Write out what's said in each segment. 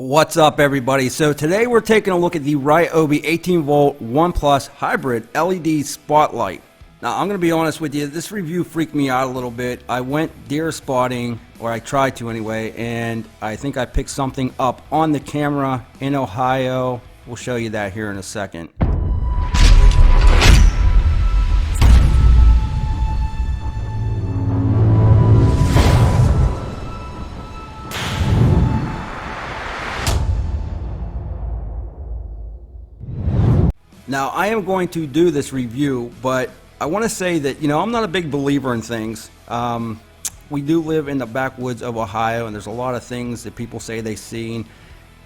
What's up, everybody? So today we're taking a look at the Ryobi 18 volt 1 Plus hybrid LED spotlight. Now I'm going to be honest with you, this review freaked me out a little bit. I went deer spotting, or I tried to anyway, and I think I picked something up on the camera in Ohio. We'll show you that here in a second. Now, I am going to do this review, but I want to say that, I'm not a big believer in things. We do live in the backwoods of Ohio, and there's a lot of things that people say they've seen.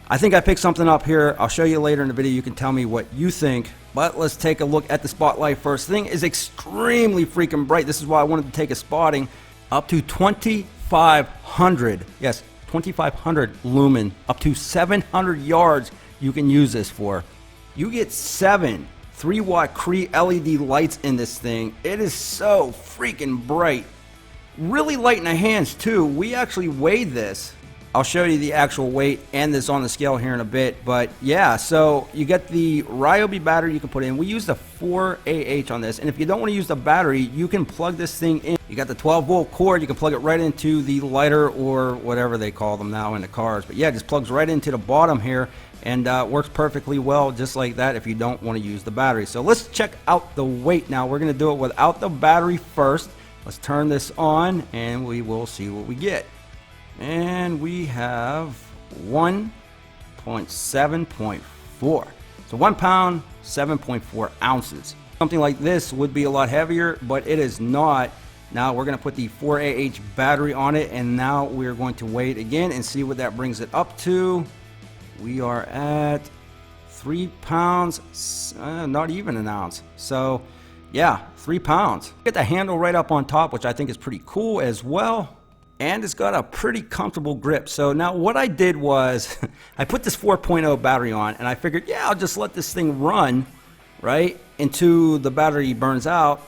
I think I picked something up here. I'll show you later in the video. You can tell me what you think, but let's take a look at the spotlight first. The thing is extremely freaking bright. This is why I wanted to take a spotting. Up to 2,500, yes, 2,500 lumen, up to 700 yards you can use this for. You get 7 3-watt Cree LED lights in this thing. It is so freaking bright. Really light in the hands too. We actually weighed this. I'll show you the actual weight and this on the scale here in a bit. But yeah, so you get the Ryobi battery you can put in. We use the 4AH on this. And if you don't want to use the battery, you can plug this thing in. You got the 12 volt cord. You can plug it right into the lighter or whatever they call them now in the cars. But yeah, it just plugs right into the bottom here. And works perfectly well just like that if you don't want to use the battery. So let's check out the weight now. We're going to do it without the battery first. Let's turn this on and we will see what we get. And we have 1.7.4. So 1 pound, 7.4 ounces. Something like this would be a lot heavier, but it is not. Now we're going to put the 4AH battery on it, and now we're going to weigh it again and see what that brings it up to. We are at 3 pounds, not even an ounce. So yeah, 3 pounds. Get the handle right up on top, which I think is pretty cool as well. And it's got a pretty comfortable grip. So now what I did was I put this 4.0 battery on, and I figured, yeah, I'll just let this thing run, right, until the battery burns out.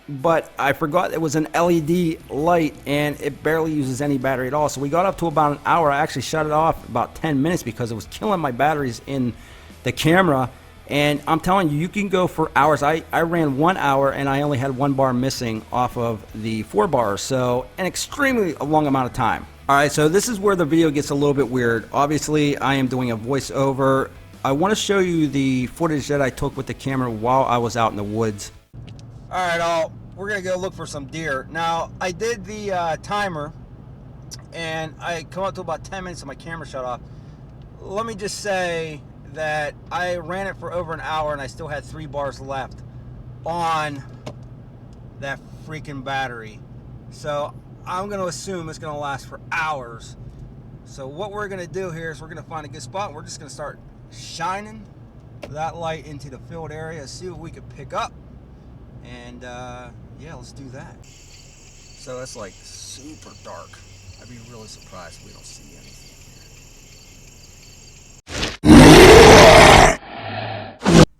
But I forgot it was an LED light and it barely uses any battery at all. So we got up to about an hour. I actually shut it off about 10 minutes because it was killing my batteries in the camera. And I'm telling you, you can go for hours. I ran 1 hour and I only had 1 bar missing off of the 4 bars. So an extremely long amount of time. All right, so this is where the video gets a little bit weird. Obviously, I am doing a voiceover. I want to show you the footage that I took with the camera while I was out in the woods. All right, we're gonna go look for some deer. Now, I did the timer, and I come up to about 10 minutes and my camera shut off. Let me just say that I ran it for over an hour and I still had 3 bars left on that freaking battery. So I'm gonna assume it's gonna last for hours. So what we're gonna do here is we're gonna find a good spot and we're just gonna start shining that light into the field area, see what we can pick up. And yeah, let's do that. So that's like super dark. I'd be really surprised if we don't see anything here.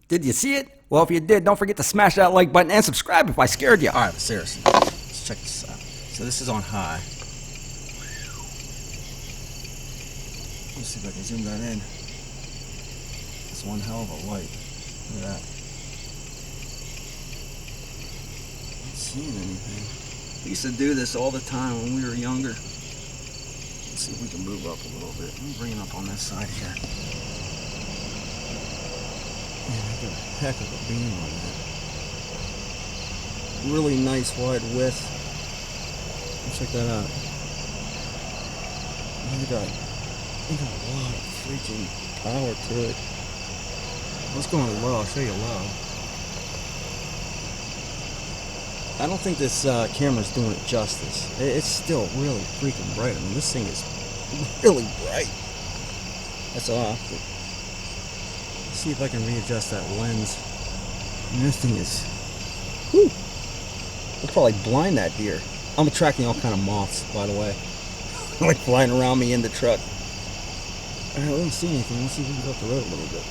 Did you see it? Well, if you did, don't forget to smash that like button and subscribe if I scared you. All right, but seriously, let's check this out. So this is on high. Let's see if I can zoom that in. It's one hell of a light. Look at that. Seeing anything. We used to do this all the time when we were younger. Let's see if we can move up a little bit. Let me bring it up on this side here. Man, I got a heck of a beam on that. Really nice wide width. Check that out. You got a lot of freaking power to it. Let's go on low. I'll show you low. I don't think this camera's doing it justice. It's still really freaking bright. I mean, this thing is really bright. That's off. But let's see if I can readjust that lens. And this thing is, whew, it'll probably blind that deer. I'm attracting all kind of moths, by the way. Like flying around me in the truck. All right, I don't see anything. Let's see if we can go up the road a little bit.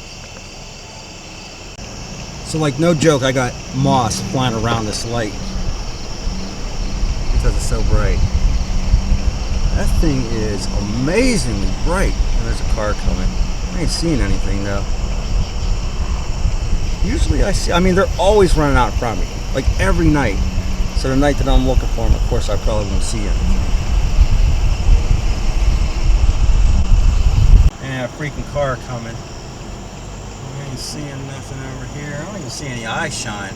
So, like, no joke, I got moths flying around this light. Because it's so bright. That thing is amazingly bright. And there's a car coming. I ain't seeing anything though. Usually I see, I mean, they're always running out in front of me, like every night. So the night that I'm looking for them, of course, I probably won't see anything. And a freaking car coming. I ain't seeing nothing over here. I don't even see any eye shine.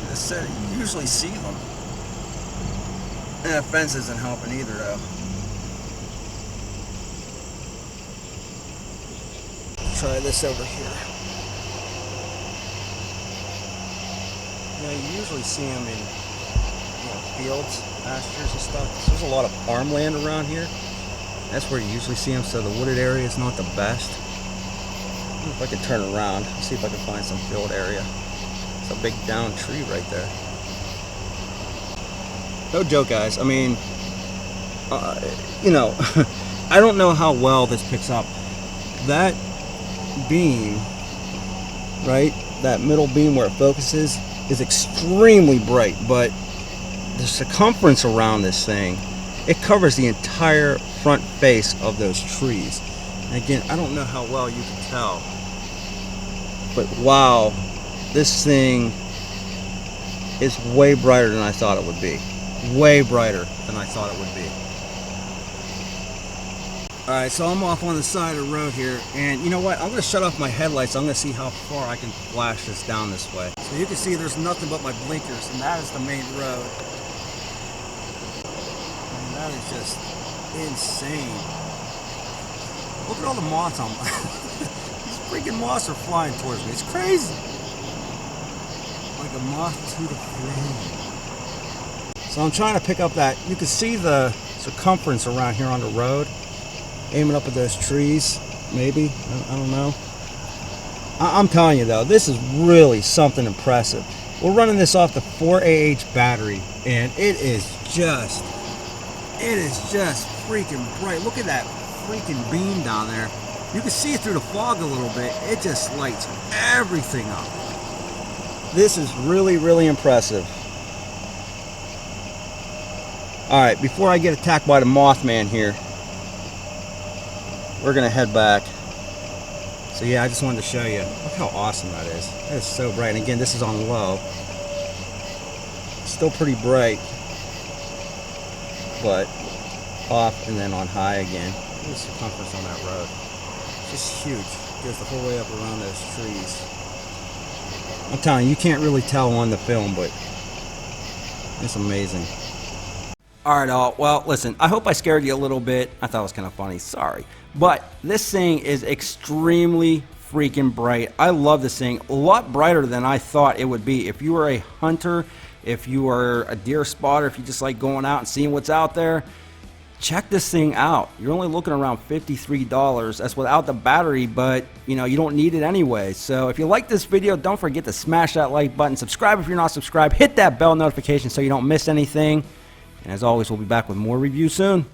I said you usually see them. And the fence isn't helping either though. Try this over here. You know, you usually see them in, you know, fields, pastures and stuff. There's a lot of farmland around here. That's where you usually see them, so the wooded area is not the best. If I can turn around, see if I can find some field area. It's a big down tree right there. No joke, guys. I mean, you know, I don't know how well this picks up. That beam, right, that middle beam where it focuses is extremely bright, but the circumference around this thing, it covers the entire front face of those trees. And again, I don't know how well you can tell, but wow, this thing is way brighter than I thought it would be. Way brighter than I thought it would be. Alright, so I'm off on the side of the road here, and you know what? I'm going to shut off my headlights. I'm going to see how far I can flash this down this way. So you can see there's nothing but my blinkers, and that is the main road. And that is just insane. Look at all the moths on these freaking moths are flying towards me. It's crazy. Like a moth to the flame. So I'm trying to pick up that. You can see the circumference around here on the road. Aiming up at those trees, maybe. I don't know. I'm telling you though, this is really something impressive. We're running this off the 4AH battery, and it is just freaking bright. Look at that freaking beam down there. You can see it through the fog a little bit. It just lights everything up. This is really, really impressive. Alright, before I get attacked by the Mothman here, we're gonna head back. So yeah, I just wanted to show you. Look how awesome that is. That is so bright. And again, this is on low. Still pretty bright, but off and then on high again. Look at the circumference on that road. It's just huge. It goes the whole way up around those trees. I'm telling you, you can't really tell on the film, but it's amazing. Alright, all. Well, listen, I hope I scared you a little bit. I thought it was kind of funny. Sorry. But this thing is extremely freaking bright. I love this thing. A lot brighter than I thought it would be. If you are a hunter, if you are a deer spotter, if you just like going out and seeing what's out there, check this thing out. You're only looking around $53. That's without the battery, but you know, you don't need it anyway. So if you like this video, don't forget to smash that like button. Subscribe if you're not subscribed. Hit that bell notification so you don't miss anything. And as always, we'll be back with more reviews soon.